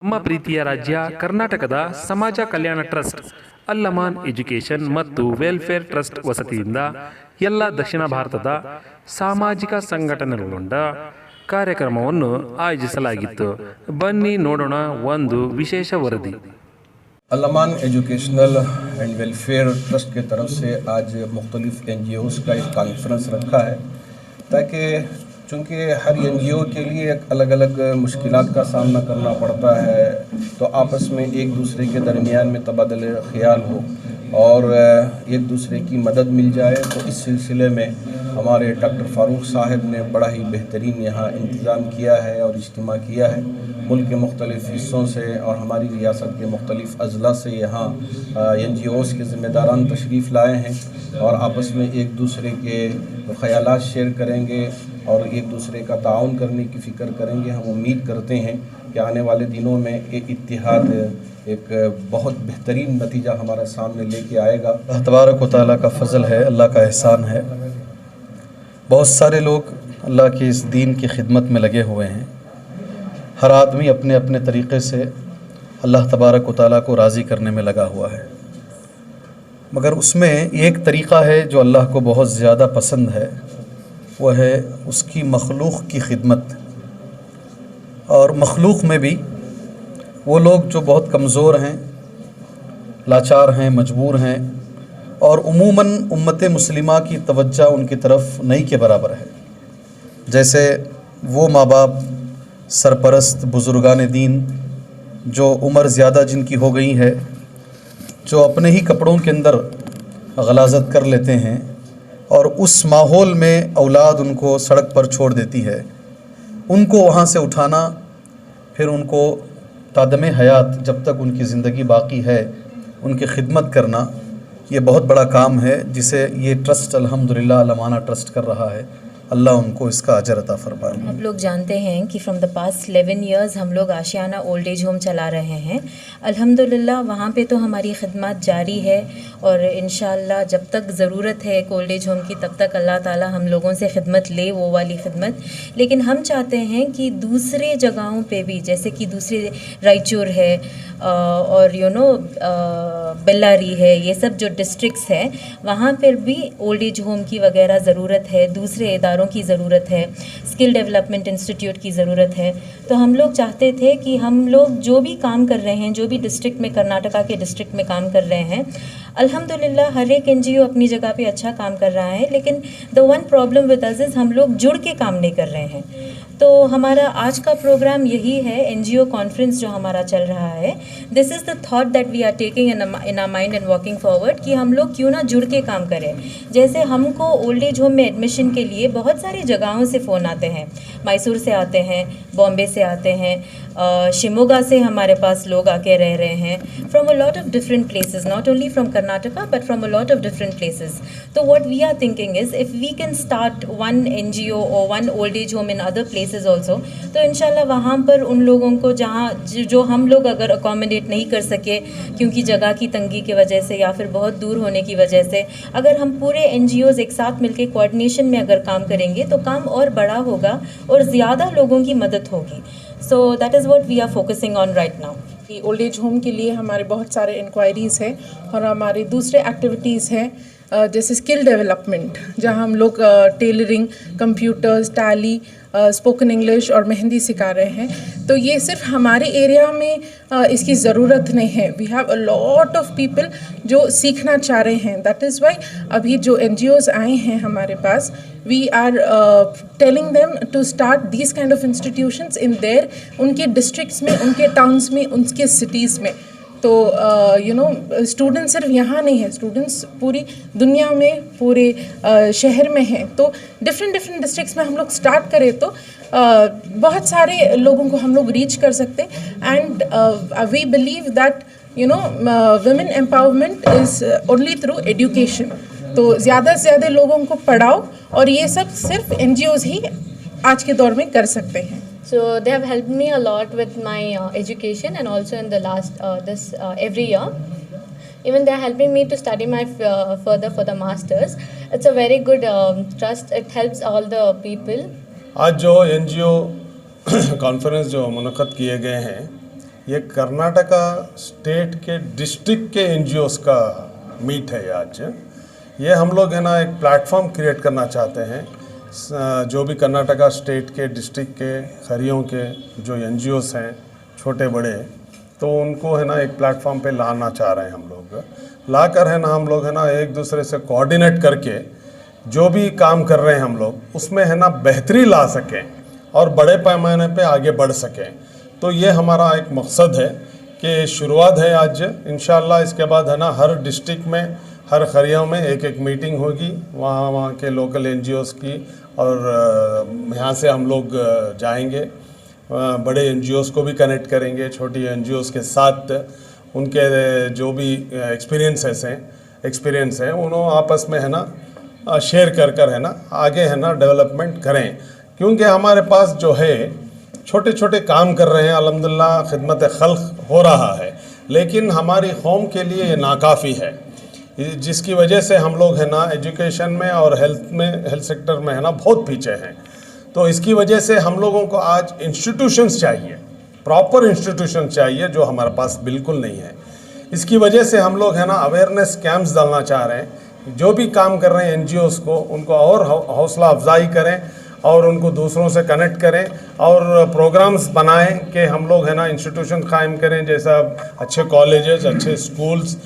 ನಮ್ಮ ಪ್ರೀತಿಯ ರಾಜ್ಯ ಕರ್ನಾಟಕದ ಸಮಾಜ ಕಲ್ಯಾಣ ಟ್ರಸ್ಟ್ ಅಲ್ಲಮಾನ್ ಎಜುಕೇಷನ್ ಮತ್ತು ವೆಲ್ಫೇರ್ ಟ್ರಸ್ಟ್ ವಸತಿಯಿಂದ ಎಲ್ಲ ದಕ್ಷಿಣ ಭಾರತದ ಸಾಮಾಜಿಕ ಸಂಘಟನೆಗಳೊಂಡ ಕಾರ್ಯಕ್ರಮವನ್ನು ಆಯೋಜಿಸಲಾಗಿತ್ತು. ಬನ್ನಿ ನೋಡೋಣ ಒಂದು ವಿಶೇಷ ವರದಿ. अल्लमान एजुकेशनल एंड वेलफेयर ट्रस्ट के तरफ से आज मुख्तलिफ NGOs का एक कॉन्फ्रेंस रखा है ताकि चूँकि हर NGO के लिए एक अलग अलग मुश्किलात का सामना करना पड़ता है, तो आपस में एक दूसरे के दरमियान में तबादले ख्याल हो और एक दूसरे की मदद मिल जाए. तो इस सिलसिले में हमारे डॉक्टर फ़ारूक साहब ने बड़ा ही बेहतरीन यहाँ इंतज़ाम किया है और इज्तिमा किया है. मुल्क के मुख्तलिफ़ हिस्सों से और हमारी रियासत के मुख्तलिफ़ अज़ला से यहाँ NGOs के ज़िम्मेदारान तशरीफ़ लाए हैं और आपस में एक दूसरे के ख़यालात शेयर करेंगे और एक दूसरे का ताउन करने की फ़िक्र करेंगे. हम उम्मीद करते हैं कि आने वाले दिनों में एक इत्तिहाद एक बहुत बेहतरीन नतीजा हमारे सामने लेके आएगा. अल्लाह तबारक व तआला का फ़ज़ल है, अल्लाह का एहसान है. बहुत सारे लोग अल्लाह के इस दीन की खिदमत में लगे हुए हैं. हर आदमी अपने अपने तरीक़े से अल्लाह तबारक व तआला को राज़ी करने में लगा हुआ है, मगर उसमें एक तरीक़ा है जो अल्लाह को बहुत ज़्यादा पसंद है, वह है उसकी मखलूक़ की खिदमत. और मखलूक़ में भी वो लोग जो बहुत कमज़ोर हैं, लाचार हैं, मजबूर हैं और उमूमन उम्मत मुस्लिमा की तवज्जो उनकी तरफ नहीं के बराबर है. जैसे वो माँ बाप, सरपरस्त, बुज़ुर्गान दीन जो उम्र ज़्यादा जिनकी हो गई है, जो अपने ही कपड़ों के अंदर गलाज़त कर लेते हैं और उस माहौल में औलाद उनको सड़क पर छोड़ देती है, उनको वहाँ से उठाना, फिर उनको तादमे हयात जब तक उनकी ज़िंदगी बाकी है उनकी खिदमत करना, ये बहुत बड़ा काम है जिसे ये ट्रस्ट अल्हम्दुलिल्लाह अल्लमाना ट्रस्ट कर रहा है. अल्लाह उनको इसका अजर अता फरमाए. आप लोग जानते हैं कि फ्रॉम द पास्ट 11 इयर्स हम लोग आशियाना ओल्ड एज होम चला रहे हैं. अल्हम्दुलिल्लाह वहाँ पे तो हमारी खिदमत जारी है और इंशाअल्लाह जब तक ज़रूरत है एक ओल्ड एज होम की तब तक अल्लाह ताला हम लोगों से खिदमत ले, वो वाली खिदमत. लेकिन हम चाहते हैं कि दूसरे जगहों पे भी, जैसे कि दूसरे रायचूर है और बेल्लारी है, ये सब जो डिस्ट्रिक्ट्स हैं वहाँ पर भी ओल्ड एज होम की वगैरह ज़रूरत है, दूसरे इदारों की ज़रूरत है, स्किल डेवलपमेंट इंस्टीट्यूट की ज़रूरत है. तो हम लोग चाहते थे कि हम लोग जो भी काम कर रहे हैं, जो भी डिस्ट्रिक्ट में, कर्नाटका के डिस्ट्रिक्ट में काम कर रहे हैं, अल्हम्दुलिल्लाह हर एक NGO अपनी जगह पे अच्छा काम कर रहा है. लेकिन the one problem with us is हम लोग जुड़ के काम नहीं कर रहे हैं. तो हमारा आज का प्रोग्राम यही है, NGO कॉन्फ्रेंस जो हमारा चल रहा है. This is the thought that we are taking in our mind and walking forward कि हम लोग क्यों ना जुड़ के काम करें. जैसे हमको ओल्ड एज होम में एडमिशन के लिए बहुत सारी जगहों से फ़ोन आते हैं, मैसूर से आते हैं, बॉम्बे से आते हैं, शिमोगा से हमारे पास लोग आके रह रहे हैं, from a lot of different places, not only from Karnataka but from a lot of different places. तो what we are thinking is if we can start one NGO और one old age home in other places also, तो इंशाल्लाह वहाँ पर उन लोगों को जहाँ जो हम लोग अगर अकोमोडेट नहीं कर सके क्योंकि जगह की तंगी की वजह से या फिर बहुत दूर होने की वजह से, अगर हम पूरे NGOs एक साथ मिलकर कोऑर्डिनेशन में अगर काम करेंगे तो काम और बड़ा होगा और ज़्यादा लोगों की मदद होगी. So that is what we are focusing on right now. Old age home के लिए हमारे बहुत सारे इंक्वायरीज़ हैं और हमारे दूसरे एक्टिविटीज़ हैं, जैसे स्किल डेवलपमेंट, जहां हम लोग tailoring, computers, tally, spoken English और मेहंदी सिखा रहे हैं. तो ये सिर्फ हमारे एरिया में इसकी ज़रूरत नहीं है. We have a lot of people जो सीखना चाह रहे हैं. दैट इज़ वाई अभी जो NGOs आए हैं हमारे पास, we are telling them to start these kind of institutions in there, उनके डिस्ट्रिक्ट्स में, उनके टाउन्स में, उनके सिटीज़ में. तो स्टूडेंट्स सिर्फ यहाँ नहीं है, स्टूडेंट्स पूरी दुनिया में, पूरे शहर में हैं. तो डिफरेंट डिस्ट्रिक्ट्स में हम लोग स्टार्ट करें तो बहुत सारे लोगों को हम लोग रीच कर सकते. And we believe that women empowerment is only through education. तो ज़्यादा से ज़्यादा लोगों को पढ़ाओ और ये सब सिर्फ NGOs ही आज के दौर में कर सकते हैं. So they have helped me a lot with my education and also in the last every year. Even they are helping me to study my further for the masters. It's a very good trust. It helps all the people. आज जो NGO conference जो मुनक़द किए गए हैं, ये Karnataka state के district के NGOs का मीट है ये आज। ये हम लोग है ना एक प्लेटफॉर्म क्रिएट करना चाहते हैं, जो भी कर्नाटका स्टेट के डिस्ट्रिक्ट के खरियों के जो एनजीओस हैं छोटे बड़े, तो उनको है ना एक प्लेटफॉर्म पे लाना चाह रहे हैं हम लोग। लाकर है ना हम लोग है ना एक दूसरे से कोऑर्डिनेट करके जो भी काम कर रहे हैं हम लोग उसमें है ना बेहतरी ला सकें और बड़े पैमाने पे आगे बढ़ सकें। तो ये हमारा एक मकसद है कि शुरुआत है आज, इंशाल्लाह इसके बाद है ना हर डिस्ट्रिक्ट में हर खरियों में एक एक मीटिंग होगी वहाँ के लोकल एनजीओस की, और यहाँ से हम लोग जाएंगे बड़े एनजीओस को भी कनेक्ट करेंगे छोटी एनजीओस के साथ, उनके जो भी एक्सपीरियंस हैं उन्होंने आपस में है ना शेयर कर है ना आगे है ना डेवलपमेंट करें। क्योंकि हमारे पास जो है छोटे छोटे काम कर रहे हैं, अल्हम्दुलिल्लाह खिदमत खल्क हो रहा है, लेकिन हमारी कौम के लिए ये नाकाफ़ी है, जिसकी वजह से हम लोग है ना एजुकेशन में और हेल्थ सेक्टर में है ना बहुत पीछे हैं। तो इसकी वजह से हम लोगों को आज इंस्टीट्यूशंस चाहिए, प्रॉपर इंस्टीट्यूशन चाहिए, जो हमारे पास बिल्कुल नहीं है। इसकी वजह से हम लोग है ना अवेयरनेस कैंप्स डालना चाह रहे हैं, जो भी काम कर रहे हैं एनजीओस को उनको और हौसला अफजाई करें और उनको दूसरों से कनेक्ट करें और प्रोग्राम्स बनाएं कि हम लोग है ना इंस्टीट्यूशन कायम करें, जैसा अच्छे कॉलेजेस, अच्छे schools,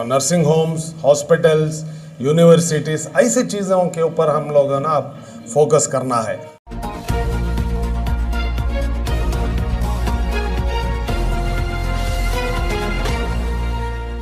nursing homes, hospitals, universities, ऐसी चीज़ों के ऊपर हम लोग है ना फोकस करना है।